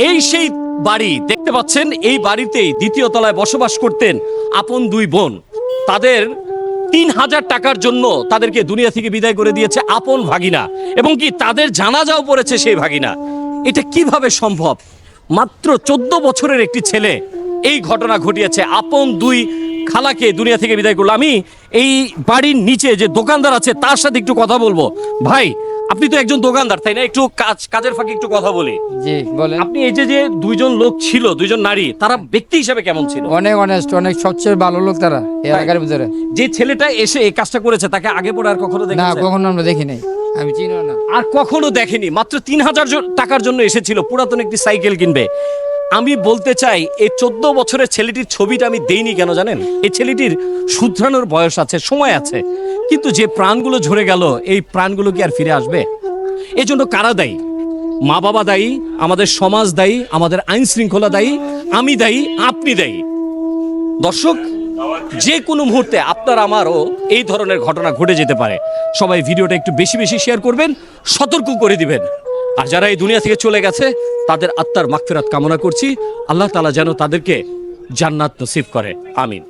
এই সেই বাড়ি দেখতে পাচ্ছেন, এই বাড়িতেই দ্বিতীয় তলায় বসবাস করতেন আপন দুই বোন। তাদের ৩,০০০ টাকার জন্য তাদেরকে দুনিয়া থেকে বিদায় করে দিয়েছে আপন ভাগিনা, এবং কি তাদের জানাজাও পড়েছে সেই ভাগিনা। এটা কিভাবে সম্ভব? মাত্র 14 বছরের একটি ছেলে এই ঘটনা ঘটিয়েছে, আপন দুই খালাকে দুনিয়া থেকে বিদায় করলো। আমি এই বাড়ির নিচে যে দোকানদার আছে তার সাথে একটু কথা বলবো। ভাই, আপনি তো একজন দোকানদার, তাই না? একটু কাজের ফাঁকে একটু কথা বলি। জি বলেন। আপনি এই যে যে দুইজন লোক ছিল, দুইজন নারী, তারা ব্যক্তি হিসেবে কেমন ছিল? অনেক অনেস্ট, অনেক সবচেয়ে ভালো লোক তারা এই এলাকার ভিতরে। যে ছেলেটা এসে এই কাজটা করেছে তাকে আগে পরে আর কখনো না, দেখেছেন? কখনো আমরা দেখি নাই, আমি চিনিও না। আর কখনো দেখেনি। মাত্র ৩,০০০ টাকার জন্য এসেছিল পুরাতন একটি সাইকেল কিনবে। আমি বলতে চাই, এই 14 বছরের ছেলেটির ছবিটা আমি দেইনি কেন জানেন? এই ছেলেটির শুধরানোর বয়স আছে, সময় আছে, কিন্তু যে প্রাণগুলো ঝরে গেল, এই প্রাণগুলো কি আর ফিরে আসবে? এজন্য কারা দায়ী? মা বাবা দায়ী, আমাদের সমাজ দায়ী, আমাদের আইন শৃঙ্খলা দায়ী, আমি দায়ী, আপনি দায়ী। দর্শক, যে কোনো মুহূর্তে আপনার আমারও এই ধরনের ঘটনা ঘটে যেতে পারে। সবাই ভিডিওটা একটু বেশি বেশি শেয়ার করবেন, সতর্ক করে দিবেন। আর যারা এই দুনিয়া থেকে চলে গেছে তাদের আত্মার মাগফিরাত কামনা করছি। আল্লাহ তাআলা যেন তাদেরকে জান্নাত নসিব করে। আমিন।